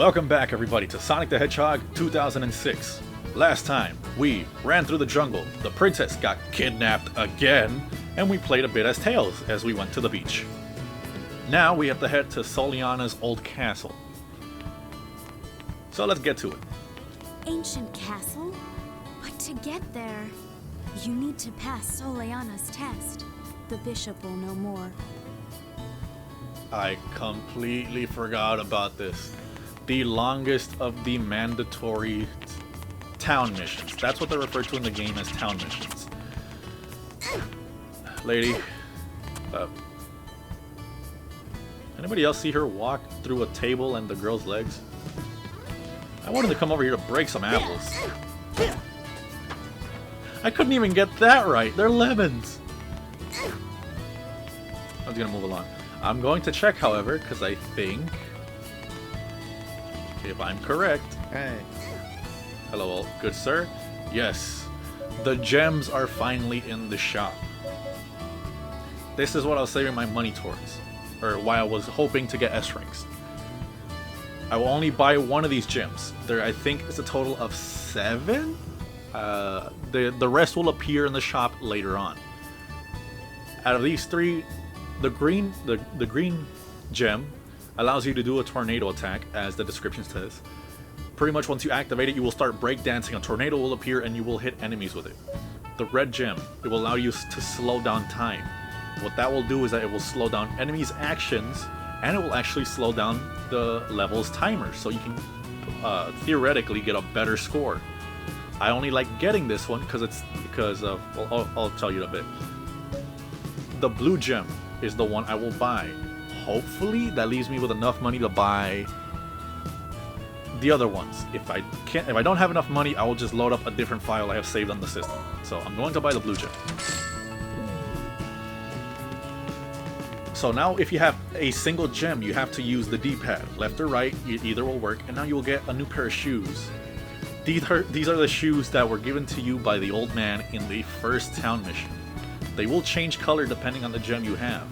Welcome back everybody to Sonic the Hedgehog 2006. Last time, we ran through the jungle, the princess got kidnapped again, and we played a bit as Tails as we went to the beach. Now we have to head to Soliana's old castle. So let's get to it. Ancient castle? But to get there, you need to pass Soliana's test. The bishop will know more. I completely forgot about this. The longest of the mandatory town missions. That's what they're referred to in the game as town missions. Lady. Anybody else see her walk through a table and the girl's legs? I wanted to come over here to break some apples. I couldn't even get that right. They're lemons. I was gonna move along. I'm going to check, however, because I think, if I'm correct. Hey. Hello, good sir. Yes, the gems are finally in the shop. This is what I was saving my money towards, or why I was hoping to get S ranks. I will only buy one of these gems. There, I think it's a total of 7. The rest will appear in the shop later on. Out of these 3, the green gem allows you to do a tornado attack, as the description says. Pretty much once you activate it, you will start breakdancing. A tornado will appear and you will hit enemies with it. The red gem, it will allow you to slow down time. What that will do is that it will slow down enemies' actions, and it will actually slow down the level's timer, so you can theoretically get a better score. I only like getting this one because of, well, I'll tell you in a bit. The blue gem is the one I will buy. Hopefully that leaves me with enough money to buy the other ones. If I don't have enough money, I will just load up a different file I have saved on the system. So I'm going to buy the blue gem. So now if you have a single gem, you have to use the D-pad. Left or right, either will work, and now you will get a new pair of shoes. These are the shoes that were given to you by the old man in the first town mission. They will change color depending on the gem you have.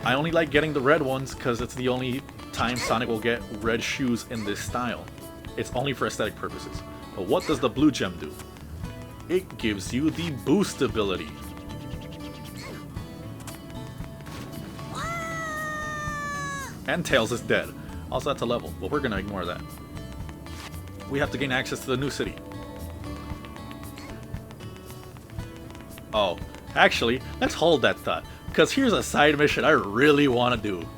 I only like getting the red ones because it's the only time Sonic will get red shoes in this style. It's only for aesthetic purposes. But what does the blue gem do? It gives you the boost ability. And Tails is dead. Also that's a level, but we're gonna ignore that. We have to gain access to the new city. Oh, actually, let's hold that thought, because here's a side mission I really want to do.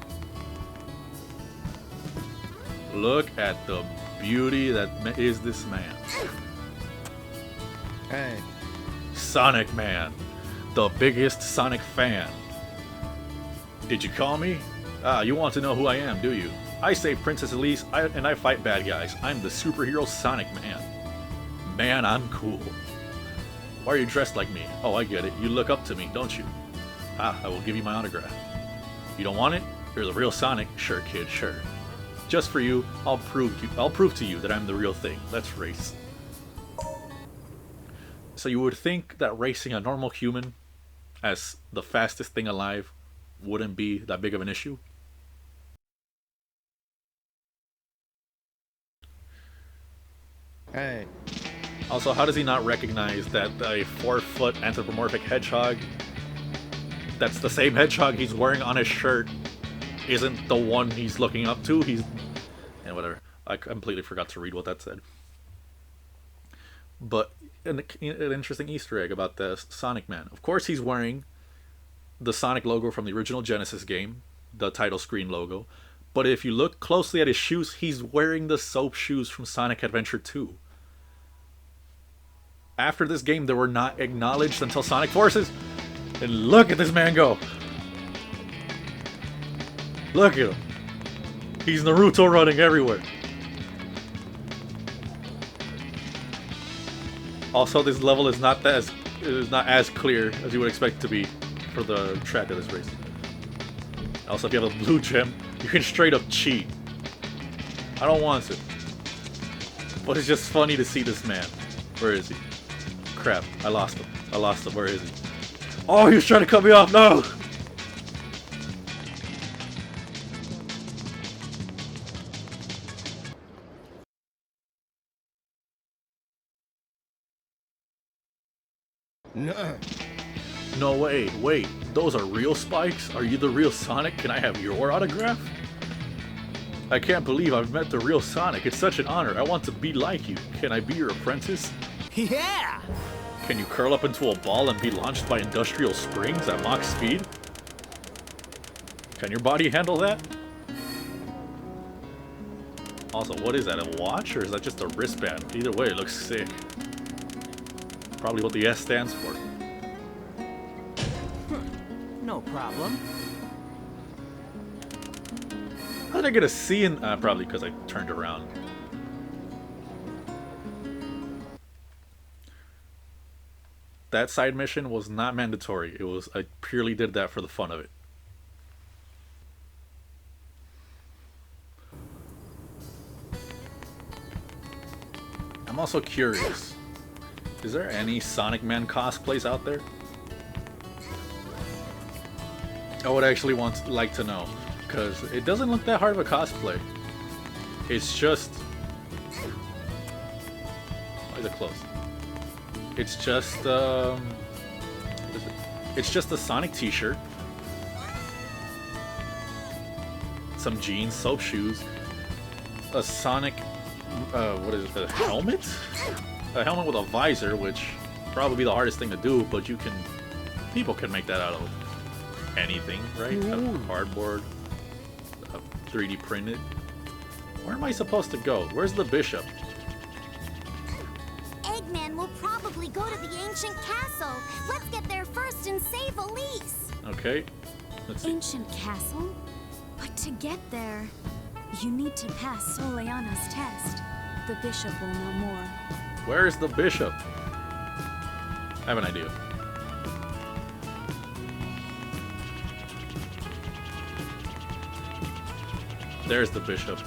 Look at the beauty that is this man. Hey. Sonic Man, the biggest Sonic fan. Did you call me? Ah, you want to know who I am, do you? I save Princess Elise, and I fight bad guys. I'm the superhero Sonic Man. Man, I'm cool. Why are you dressed like me? Oh, I get it. You look up to me, don't you? Ah, I will give you my autograph. You don't want it? You're the real Sonic. Sure, kid, sure. Just for you, I'll prove to you that I'm the real thing. Let's race. So you would think that racing a normal human as the fastest thing alive wouldn't be that big of an issue? Hey. Also, how does he not recognize that a 4-foot anthropomorphic hedgehog that's the same hedgehog he's wearing on his shirt isn't the one he's looking up to? And whatever. I completely forgot to read what that said. But an interesting Easter egg about the Sonic Man. Of course he's wearing the Sonic logo from the original Genesis game, the title screen logo. But if you look closely at his shoes, he's wearing the soap shoes from Sonic Adventure 2. After this game, they were not acknowledged until Sonic Forces. And look at this man go. Look at him. He's Naruto running everywhere. Also, this level is not as clear as you would expect it to be for the track of this race. Also, if you have a blue gem, you can straight up cheat. I don't want to. But it's just funny to see this man. Where is he? Crap, I lost him. Where is he? Oh, he was trying to cut me off. No! No. No way, wait, those are real spikes? Are you the real Sonic? Can I have your autograph? I can't believe I've met the real Sonic. It's such an honor. I want to be like you. Can I be your apprentice? Yeah! Can you curl up into a ball and be launched by industrial springs at Mach speed? Can your body handle that? Also, what is that, a watch or is that just a wristband? Either way, it looks sick. Probably what the S stands for. No problem. How did I get a C in? Probably because I turned around. That side mission was not mandatory. It was, I purely did that for the fun of it. I'm also curious. Is there any Sonic Man cosplays out there? I would actually like to know, because it doesn't look that hard of a cosplay. It's just... Why is it closed? It's just, what is it? It's just a Sonic t-shirt, some jeans, soap shoes, a Sonic, what is it, a helmet? A helmet with a visor, which probably the hardest thing to do, but people can make that out of anything, right? Out of cardboard, 3D printed. Where am I supposed to go? Where's the bishop? Eggman will probably go to the ancient castle. Let's get there first and save Elise. Okay, let's see. Ancient castle? But to get there, you need to pass Soleana's test. The bishop will know more. Where is the bishop? I have an idea. There's the bishop.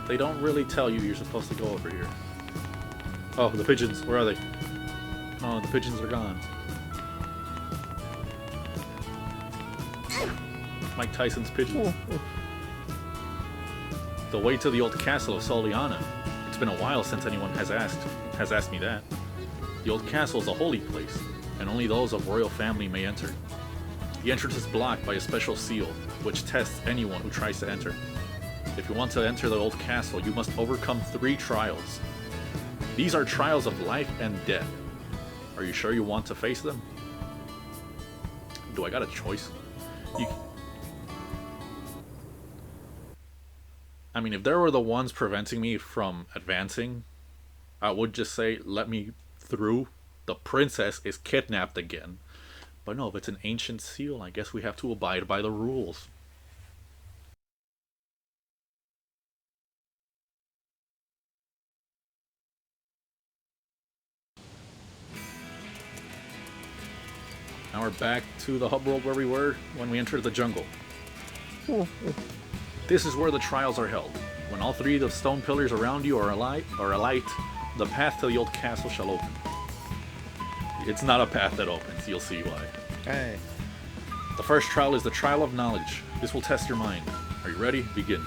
They don't really tell you you're supposed to go over here. Oh, the pigeons. Where are they? Oh, the pigeons are gone. Mike Tyson's pigeons. The way to the old castle of Soleana. It's been a while since anyone has asked me that. The old castle is a holy place, and only those of royal family may enter. The entrance is blocked by a special seal, which tests anyone who tries to enter. If you want to enter the old castle, you must overcome 3 trials. These are trials of life and death. Are you sure you want to face them? Do I got a choice? I mean, if there were the ones preventing me from advancing, I would just say, let me through. The princess is kidnapped again. But no, if it's an ancient seal, I guess we have to abide by the rules. Now we're back to the hub world where we were when we entered the jungle. This is where the trials are held. When all 3 of the stone pillars around you are alight, the path to the old castle shall open. It's not a path that opens, you'll see why. Hey. The first trial is the trial of knowledge. This will test your mind. Are you ready? Begin.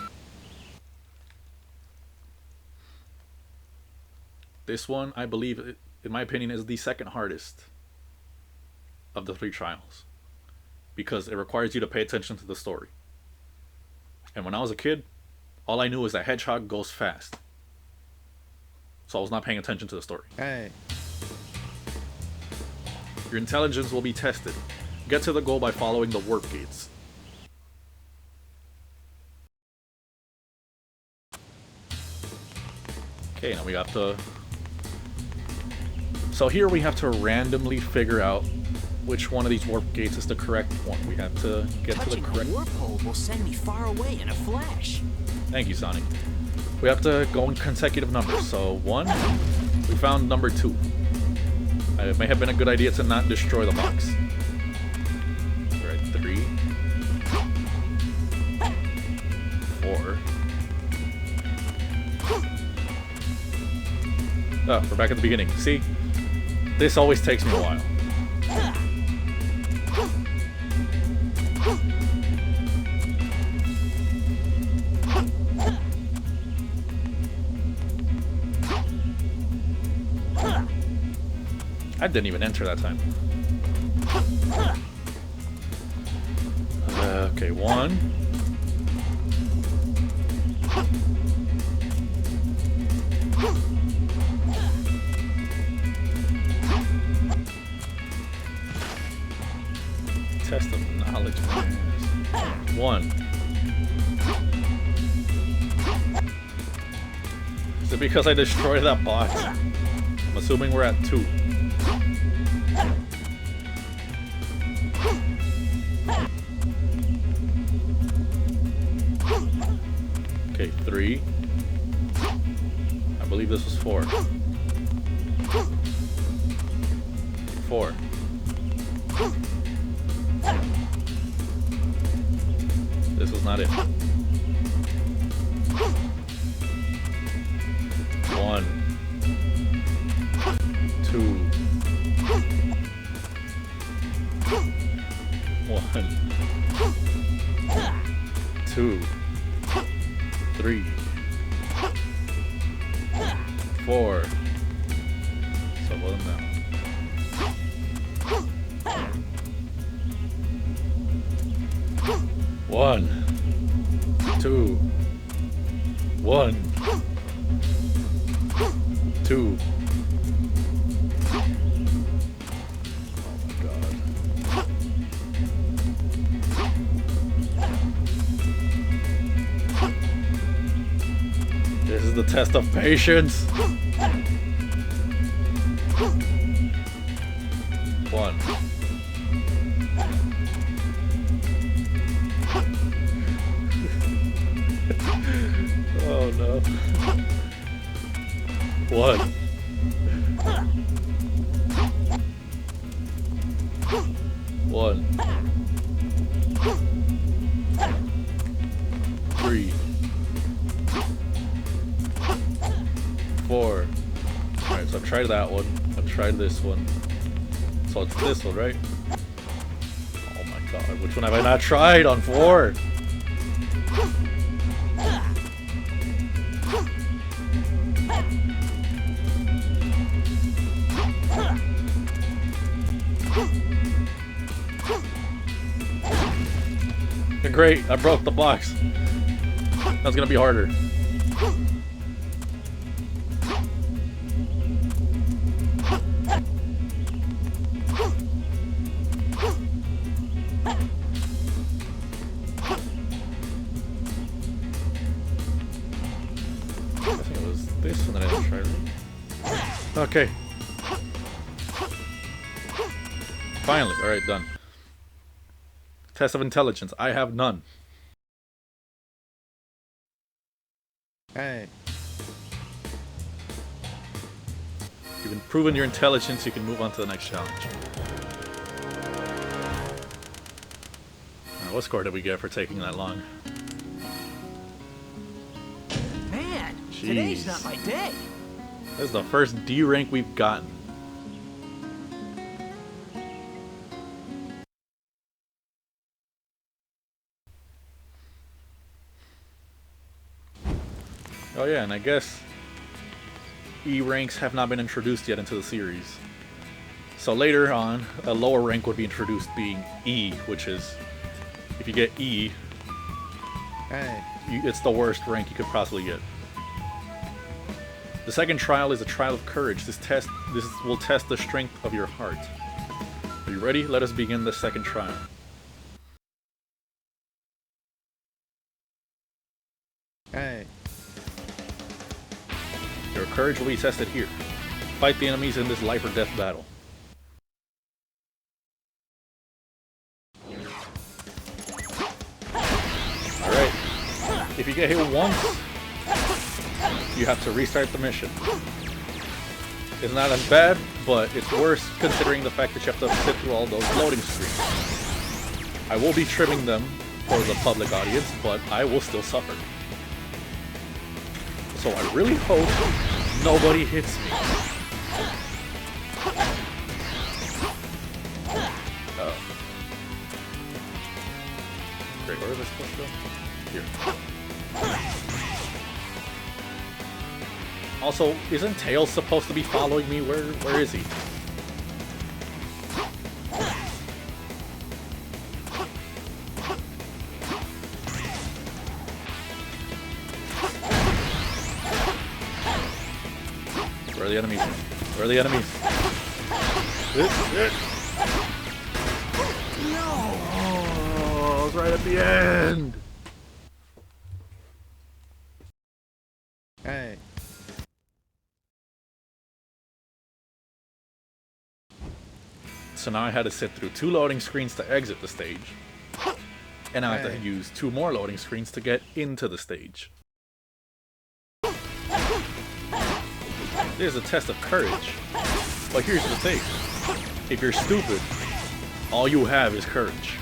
This one, I believe, in my opinion, is the second hardest of the 3 trials, because it requires you to pay attention to the story. And when I was a kid, all I knew is that Hedgehog goes fast, so I was not paying attention to the story. Hey. Your intelligence will be tested. Get to the goal by following the warp gates. Okay, now we got the... So here we have to randomly figure out which one of these warp gates is the correct one. We have to get to the correct... Touching a warp hole will send me far away in a flash. Thank you, Sonic. We have to go in consecutive numbers. So 1, we found number 2. It may have been a good idea to not destroy the box. We're at 3, 4. Oh, we're back at the beginning. See? This always takes me a while. I didn't even enter that time. Okay, 1. Test of knowledge. 1. Is it because I destroyed that box? I'm assuming we're at 2. Okay, 3. I believe this was 4. 4. This was not it. 1. 2. 1. 2. 3. 4. So well now. 1. 2. 1. 2. This is the test of patience. 1. Oh no. 1. 1. 3. 4. Alright, so I've tried that one. I've tried this one. So it's this one, right? Oh my god, which one have I not tried on 4? Great, I broke the box. That's gonna be harder. This one that I didn't try, right? Okay. Finally, alright, done. Test of intelligence. I have none. Hey. You've proven your intelligence, you can move on to the next challenge. Alright, what score did we get for taking that long? Man, Jeez. today's not my day. This is the first D rank we've gotten. Oh yeah, and I guess E ranks have not been introduced yet into the series. So later on, a lower rank would be introduced being E, which is, if you get E, Hey. it's the worst rank you could possibly get. The second trial is a trial of courage. This will test the strength of your heart. Are you ready? Let us begin the second trial. Hey. Your courage will be tested here. Fight the enemies in this life or death battle. Alright. If you get hit once, you have to restart the mission. It's not as bad, but it's worse considering the fact that you have to sit through all those loading screens. I will be trimming them for the public audience, but I will still suffer. So I really hope nobody hits me. Oh. Great, where is this supposed to go? Here. Also, isn't Tails supposed to be following me? Where is he? are the enemies? Where are the enemies? Oh, it was right at the end. Hey. So now I had to sit through 2 loading screens to exit the stage. And now I have to use 2 more loading screens to get into the stage. This is a test of courage. But here's the thing. If you're stupid, all you have is courage.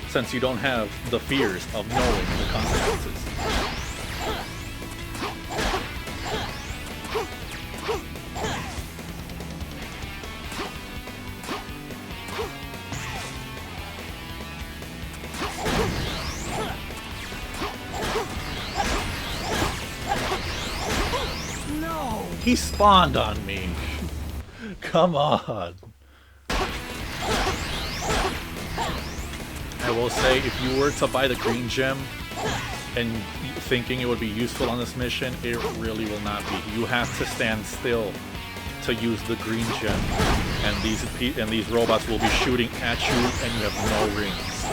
Since you don't have the fears of knowing the consequences. No! He spawned on me. Come on. I will say, if you were to buy the green gem and thinking it would be useful on this mission, it really will not be. You have to stand still to use the green gem, and these robots will be shooting at you, and you have no rings.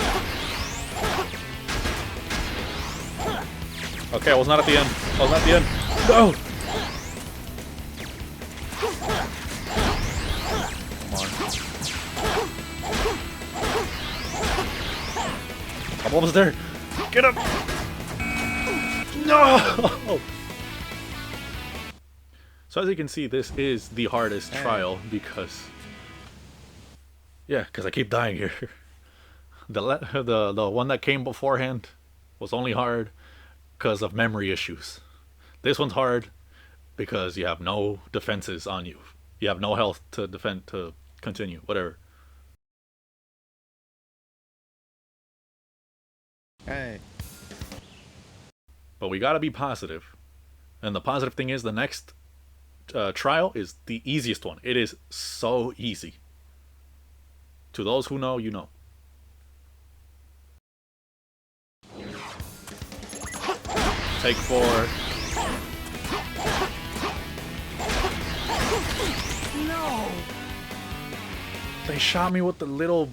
Okay, I was not at the end. I was not at the end. No! I'm almost there. Get up! No! So as you can see, this is the hardest trial because, I keep dying here. The one that came beforehand was only hard because of memory issues. This one's hard because you have no defenses on you. You have no health to defend, to continue, whatever. Hey. But we gotta be positive. And the positive thing is the next trial is the easiest one. It is so easy. To those who know, you know. Take 4. No! They shot me with the little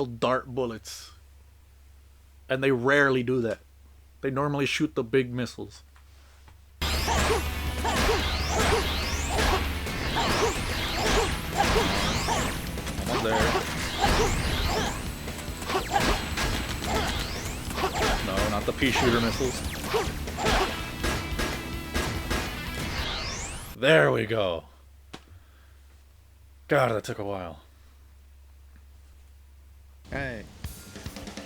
dart bullets. And they rarely do that. They normally shoot the big missiles. Almost there. No, not the pea shooter missiles. There we go. God, that took a while. Hey.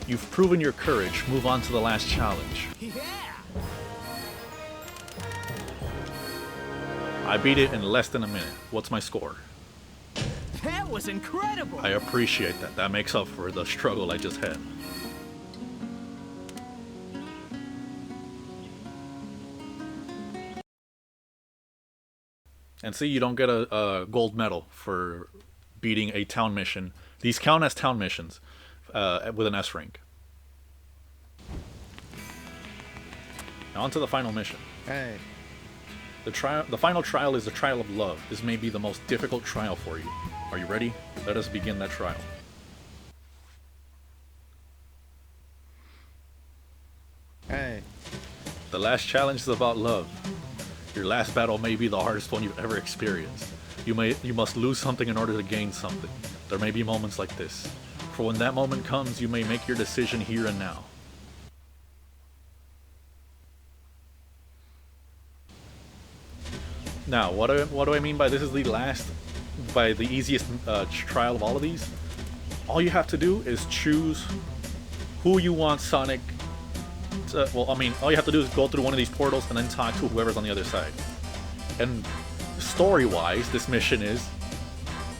You've proven your courage. Move on to the last challenge. Yeah! I beat it in less than a minute. What's my score? That was incredible! I appreciate that. That makes up for the struggle I just had. And see, you don't get a gold medal for beating a town mission. These count as town missions with an S rank. Now on to the final mission. Hey. The final trial is the trial of love. This may be the most difficult trial for you. Are you ready? Let us begin that trial. Hey. The last challenge is about love. Your last battle may be the hardest one you've ever experienced. You must lose something in order to gain something. There may be moments like this. For when that moment comes, you may make your decision here and now. Now, what do I mean by this is the easiest trial of all of these? All you have to do is choose who you want Sonic to, all you have to do is go through one of these portals and then talk to whoever's on the other side. And story-wise, this mission is,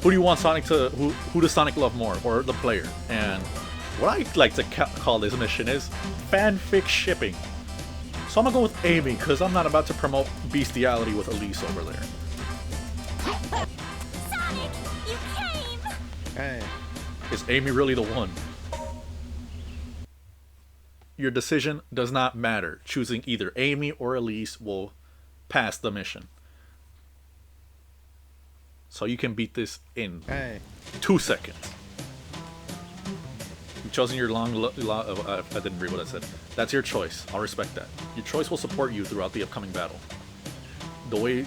who do you want Sonic to, who does Sonic love more, or the player? And what I like to call this mission is fanfic shipping. So I'm gonna go with Amy, because I'm not about to promote bestiality with Elise over there. Sonic, you came! Hey. Is Amy really the one? Your decision does not matter. Choosing either Amy or Elise will pass the mission. So you can beat this in Hey. 2 seconds. You've chosen your I didn't read what I said. That's your choice. I'll respect that. Your choice will support you throughout the upcoming battle. The way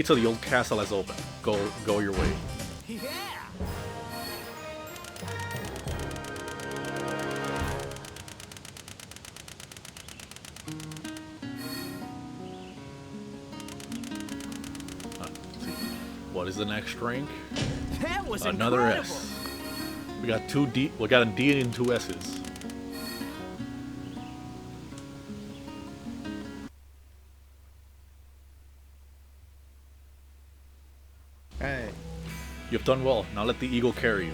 to the old castle has opened. Go your way. Yeah! Let's see. What is the next rank? That was Another incredible. S. We got we got a D and 2 S's. Hey. You've done well. Now let the eagle carry you.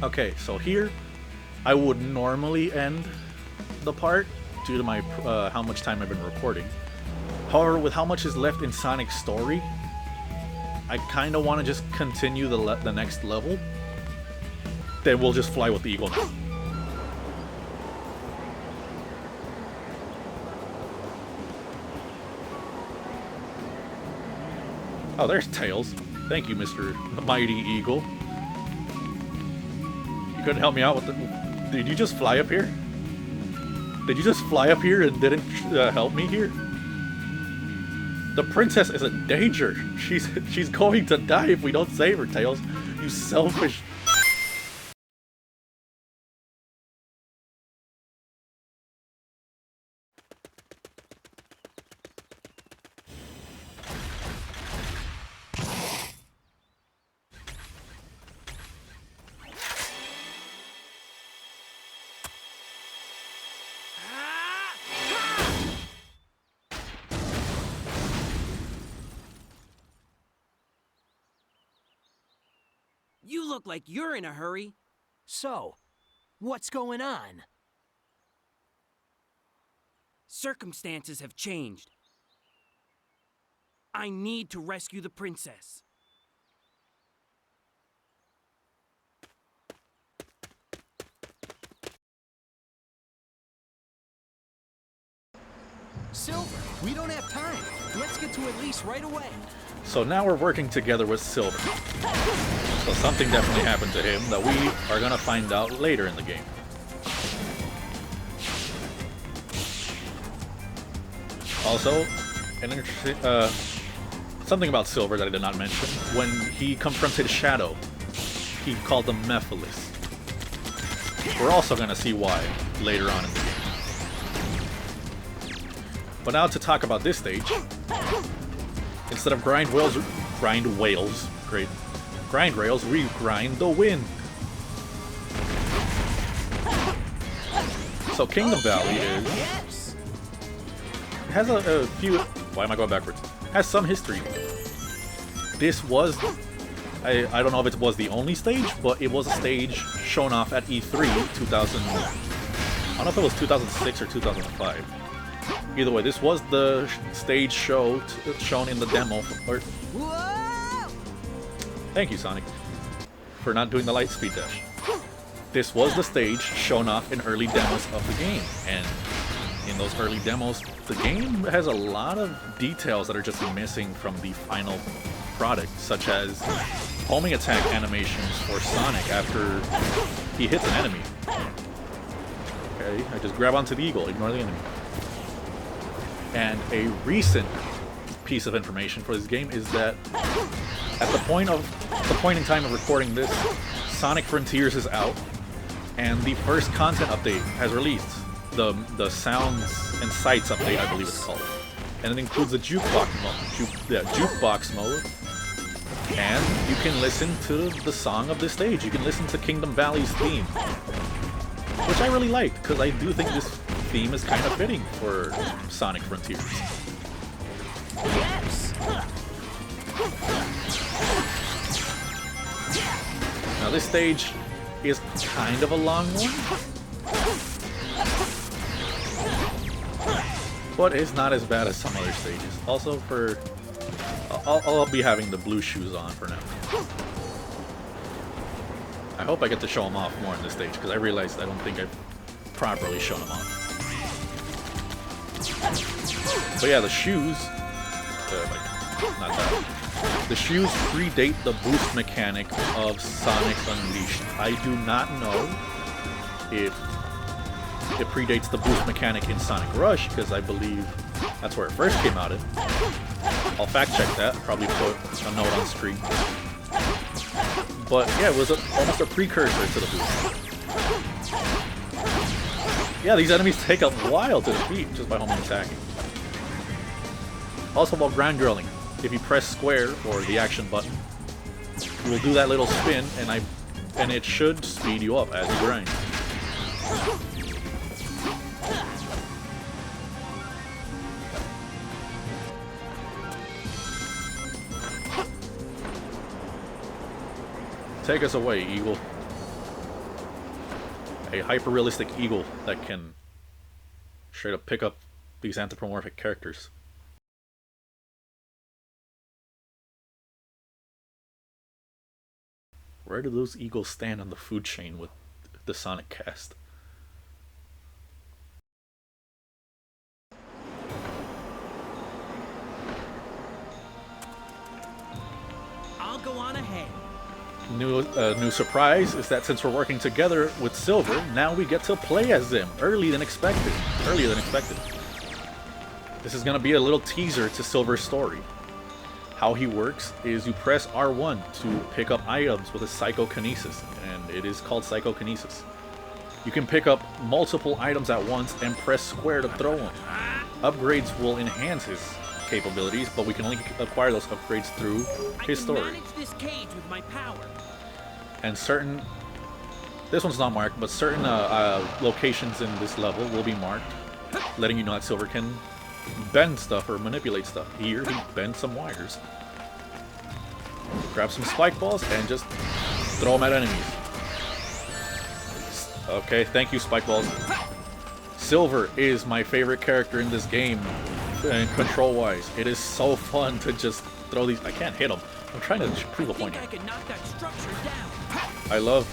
Okay, so here I would normally end the part due to my how much time I've been recording. However, with how much is left in Sonic's story, I kind of want to just continue the next level. Then we'll just fly with the eagle now. Oh, there's Tails. Thank you, Mr. Mighty Eagle. You couldn't help me out with the... Did you just fly up here? Did you just fly up here and didn't help me here? The princess is in danger. She's going to die if we don't save her, Tails. You selfish... You look like you're in a hurry. So, what's going on? Circumstances have changed. I need to rescue the princess. Silver, we don't have time. Let's get to Elise right away. So now we're working together with Silver. So something definitely happened to him that we are gonna find out later in the game. Also, an interesting something about Silver that I did not mention. When he confronted Shadow, he called him Mephiles. We're also gonna see why later on in the game. But now to talk about this stage. Instead of grind rails, we grind the wind. So Kingdom Valley has a few. Why am I going backwards? Has some history. This was, I don't know if it was the only stage, but it was a stage shown off at E3 2000. I don't know if it was 2006 or 2005. Either way, this was the stage shown in the demo. Thank you, Sonic, for not doing the light speed dash. This was the stage shown off in early demos of the game, and in those early demos, the game has a lot of details that are just missing from the final product, such as homing attack animations for Sonic after he hits an enemy. Okay, I just grab onto the eagle, ignore the enemy. And a recent piece of information for this game is that at the point in time of recording this, Sonic Frontiers is out, and the first content update has released. The Sounds and Sights update, I believe it's called. And it includes a jukebox mode. And you can listen to the song of this stage. You can listen to Kingdom Valley's theme. Which I really liked, because I do think this theme is kind of fitting for Sonic Frontiers. Yes! Now this stage is kind of a long one, but it's not as bad as some other stages. Also, I'll be having the blue shoes on for now. I hope I get to show them off more in this stage, because I realized I don't think I've properly shown them off. But yeah, the shoes, not that. The shoes predate the boost mechanic of Sonic Unleashed. I do not know if it predates the boost mechanic in Sonic Rush, because I believe that's where it first came out in. I'll fact check that, probably put a note on stream. But yeah, it was almost a precursor to the boost. Yeah, these enemies take a while to defeat just by homing attacking. Also, while ground drilling, if you press square or the action button, you will do that little spin, and it should speed you up as you grind. Take us away, Eagle. A hyper-realistic eagle that can straight up pick up these anthropomorphic characters. Where do those eagles stand on the food chain with the Sonic cast? I'll go on ahead. New surprise is that since we're working together with Silver, now we get to play as them earlier than expected. This is going to be a little teaser to Silver's story. How he works is you press R1 to pick up items with a psychokinesis, and it is called psychokinesis. You can pick up multiple items at once and press square to throw them. Upgrades will enhance his capabilities, but we can only acquire those upgrades through his story. I can manage this cage with my power. And certain, this one's not marked, but certain locations in this level will be marked, letting you know that Silver can bend stuff or manipulate stuff. Here, he bends some wires. Grab some spike balls and just throw them at enemies. Okay, thank you, spike balls. Silver is my favorite character in this game, and control-wise. It is so fun to just throw these. I can't hit them. I'm trying to prove a point. I can knock that structure down. I love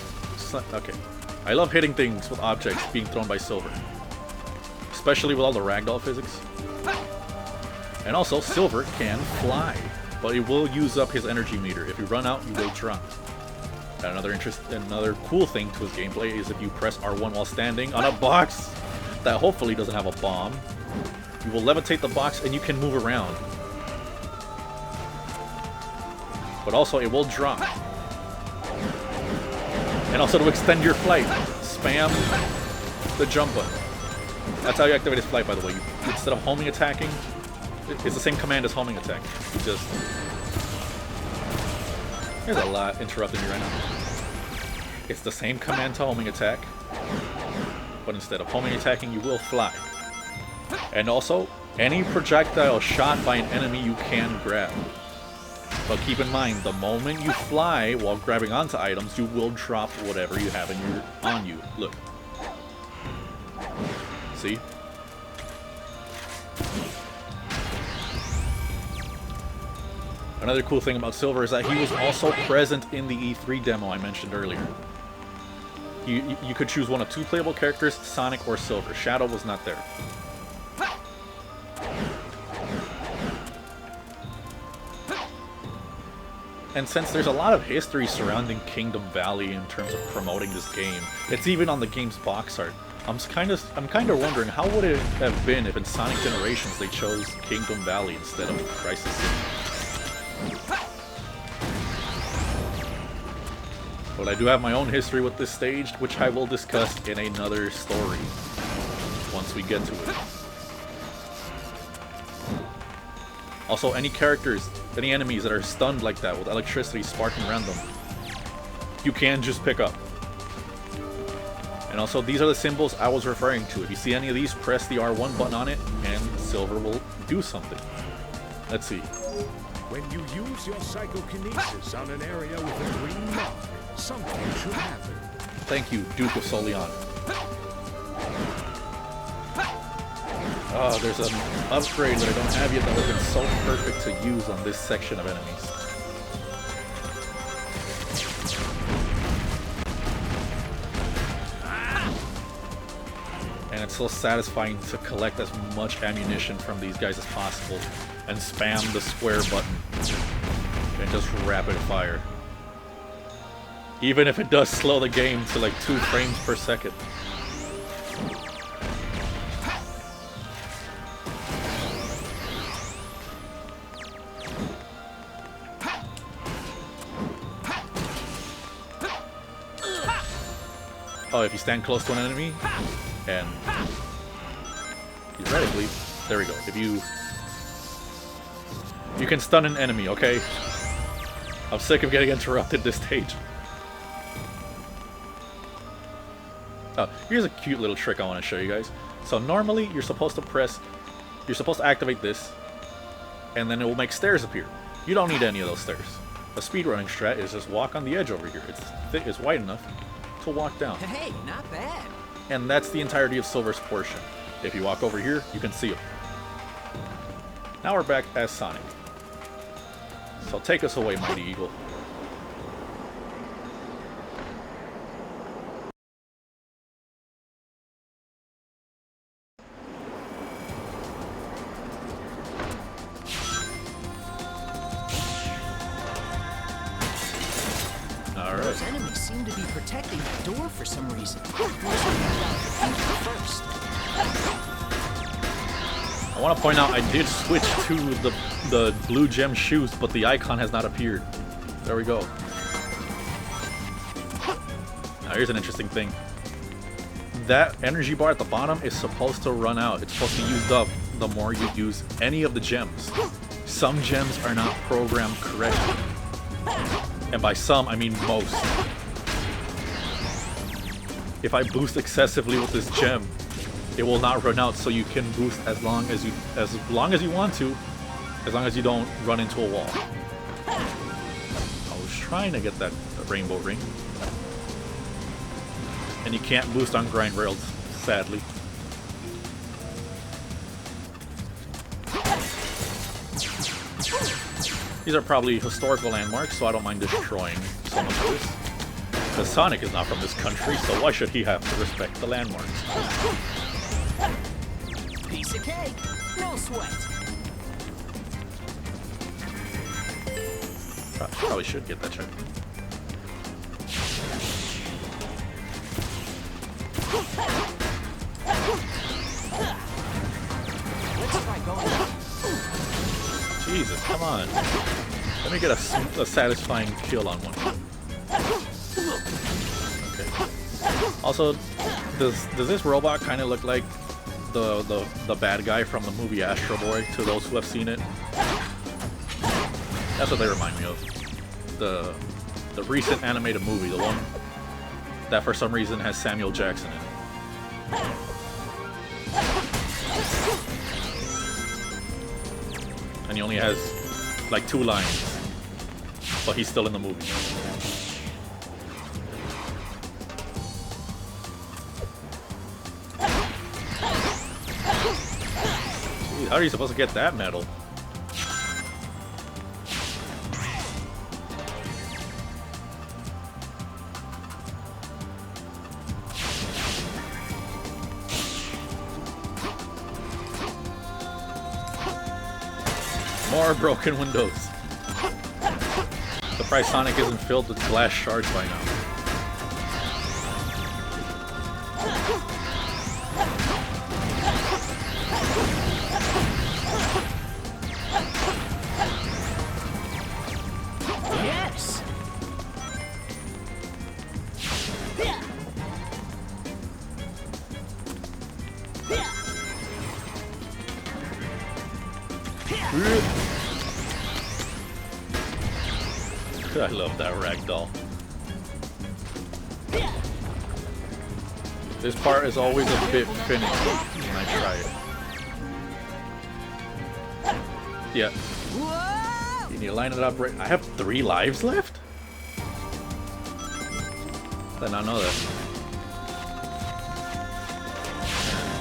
hitting things with objects being thrown by Silver, especially with all the ragdoll physics. And also, Silver can fly, but it will use up his energy meter. If you run out, you will drop. And another cool thing to his gameplay is if you press R1 while standing on a box that hopefully doesn't have a bomb, you will levitate the box and you can move around. But also, it will drop. And also, to extend your flight, spam the jump button. That's how you activate his flight, by the way. Instead of homing attacking, it's the same command as homing attack. You just... There's a lot interrupting me right now. It's the same command to homing attack, but instead of homing attacking, you will fly. And also, any projectile shot by an enemy you can grab. But keep in mind, the moment you fly while grabbing onto items, you will drop whatever you have on you. Look. See? Another cool thing about Silver is that he was also present in the E3 demo I mentioned earlier. You could choose one of two playable characters, Sonic or Silver. Shadow was not there. And since there's a lot of history surrounding Kingdom Valley in terms of promoting this game, it's even on the game's box art. I'm kind of wondering how would it have been if in Sonic Generations they chose Kingdom Valley instead of Crisis City. But I do have my own history with this stage, which I will discuss in another story once we get to it. Also, any characters, any enemies that are stunned like that with electricity sparking around them, you can just pick up. And also, these are the symbols I was referring to. If you see any of these, press the R1 button on it, and Silver will do something. Let's see. When you use your psychokinesis on an area with a green mark, something should happen. Thank you, Duke of Soleon. Oh, there's an upgrade that I don't have yet that would have been so perfect to use on this section of enemies. And it's so satisfying to collect as much ammunition from these guys as possible and spam the square button. and just rapid fire. Even if it does slow the game to like 2 frames per second. Oh, if you stand close to an enemy, and theoretically, there we go. If you can stun an enemy, okay? I'm sick of getting interrupted this stage. Oh, here's a cute little trick I want to show you guys. So normally you're supposed to activate this, and then it will make stairs appear. You don't need any of those stairs. A speedrunning strat is just walk on the edge over here. It's thick, it's wide enough to walk down. Hey, not bad. And that's the entirety of Silver's portion. If you walk over here, you can see him. Now we're back as Sonic. So take us away, Mighty Eagle. Those enemies seem to be protecting that door for some reason. First. I want to point out I did switch to the blue gem shoes, but the icon has not appeared. There we go. Now here's an interesting thing. That energy bar at the bottom is supposed to run out. It's supposed to be used up the more you use any of the gems. Some gems are not programmed correctly. And by some, I mean most. If I boost excessively with this gem, it will not run out, so you can boost as long as you want to, as long as you don't run into a wall. I was trying to get that rainbow ring. And you can't boost on grind rails, sadly. These are probably historical landmarks, so I don't mind destroying so much of this. Because Sonic is not from this country, so why should he have to respect the landmarks? Piece of cake, no sweat. Probably should get that check. Let's try going. Jesus, come on. Let me get a satisfying kill on one. Okay. Also, does this robot kind of look like the bad guy from the movie Astro Boy, to those who have seen it? That's what they remind me of. The recent animated movie, the one that for some reason has Samuel Jackson in it. And he only has like 2 lines, but he's still in the movie. Jeez, how are you supposed to get that medal? More broken windows. Surprised Sonic isn't filled with glass shards by now. Yes. I love that ragdoll. This part is always a bit finicky when I try it. Yeah. Whoa! You need to line it up right. I have 3 lives left? I did not know that.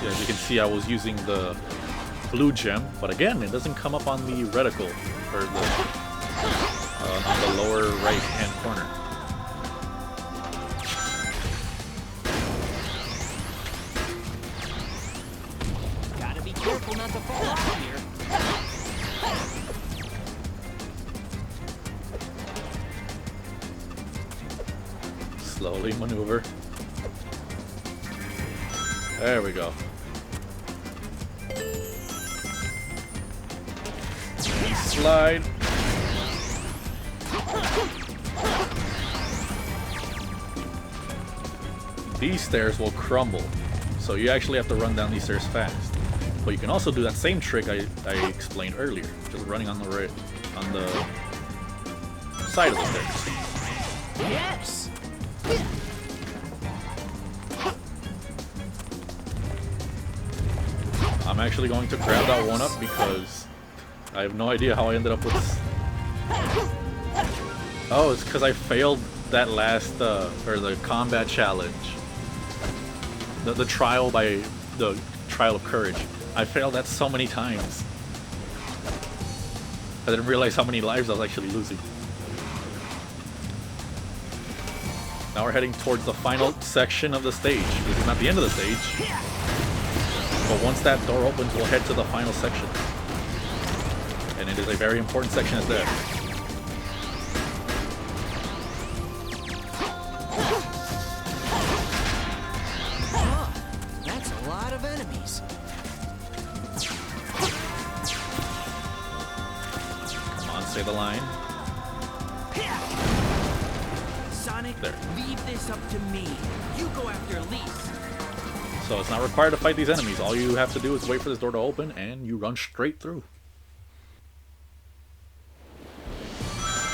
Yeah, as you can see, I was using the blue gem, but again, it doesn't come up on the reticle, or on the lower right hand corner. Gotta be careful not to fall off here. Slowly maneuver. There we go. Slide. These stairs will crumble, so you actually have to run down these stairs fast. But you can also do that same trick I explained earlier, just running on the side of the stairs. Yes! I'm actually going to grab that one up because I have no idea how I ended up with this. Oh, it's because I failed that last, or the combat challenge. The trial of courage. I failed that so many times. I didn't realize how many lives I was actually losing. Now we're heading towards the final section of the stage. This is not the end of the stage. But once that door opens, we'll head to the final section. And it is a very important section as there. That's a lot of enemies. Come on, say the line. Sonic, There. leave this up to me. You go after Lise. So it's not required to fight these enemies. All you have to do is wait for this door to open and you run straight through.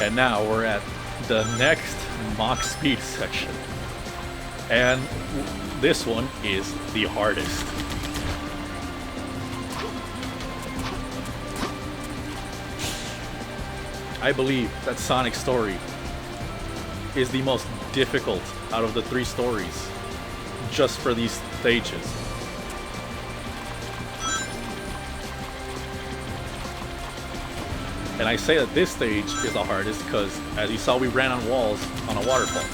And now we're at the next Mach Speed section. And this one is the hardest. I believe that Sonic's story is the most difficult out of the 3 stories just for these stages. And I say that this stage is the hardest because, as you saw, we ran on walls on a waterfall.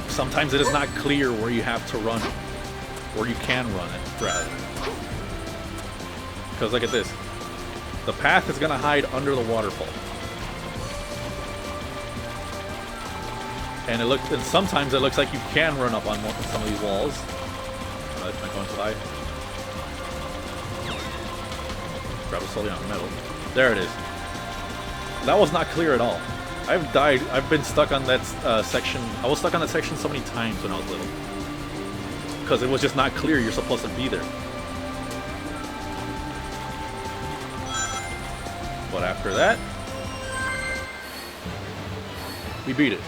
Sometimes it is not clear where you have to run it, or you can run it, rather. Because look at this. The path is going to hide under the waterfall. And sometimes it looks like you can run up on some of these walls. Am I going too high? Grab it slowly on the metal. There it is. That was not clear at all. I've been stuck on that section. I was stuck on that section so many times when I was little. Because it was just not clear you're supposed to be there. But after that, we beat it.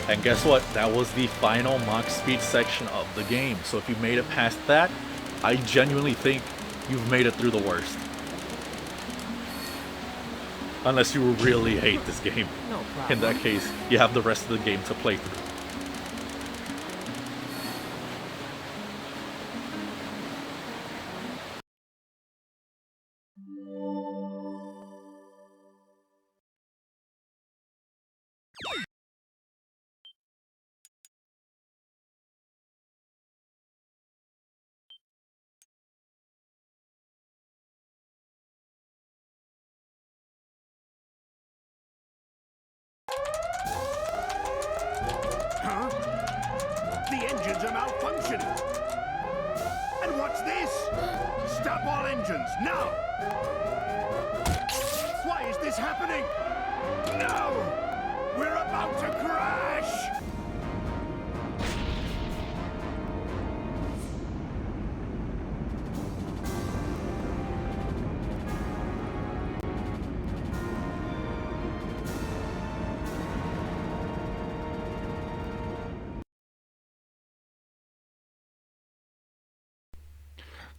And guess what? That was the final Mach Speed section of the game. So if you made it past that, I genuinely think you've made it through the worst. Unless you really hate this game. No problem. In that case, you have the rest of the game to play through. Huh? The engines are malfunctioning. And what's this? Stop all engines, now! Why is this happening? No! We're about to crash!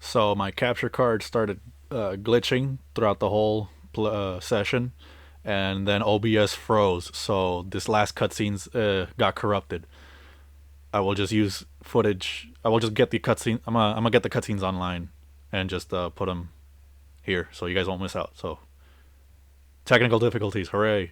So my capture card started glitching throughout the whole session, and then OBS froze. So this last cutscenes got corrupted. I will just use footage. I will just get the cutscene. I'm gonna get the cutscenes online and just put them here so you guys won't miss out. So technical difficulties, hooray!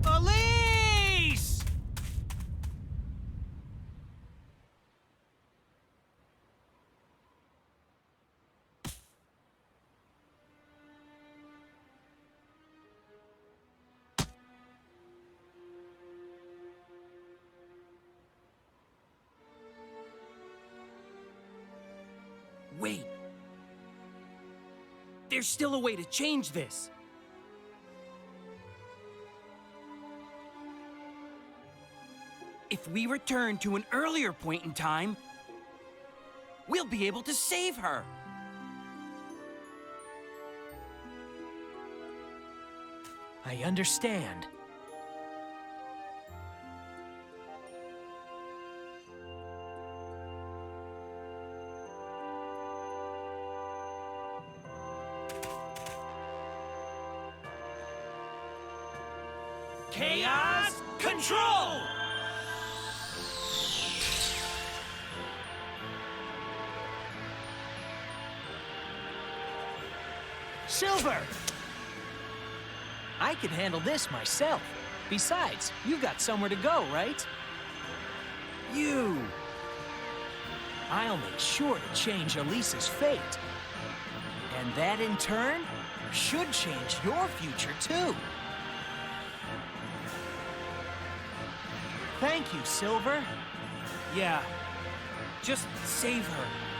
Elise! Wait. There's still a way to change this. If we return to an earlier point in time, we'll be able to save her. I understand. Chaos Control! Silver! I can handle this myself. Besides, you've got somewhere to go, right? You! I'll make sure to change Elisa's fate. And that, in turn, should change your future, too. Thank you, Silver. Yeah, just save her.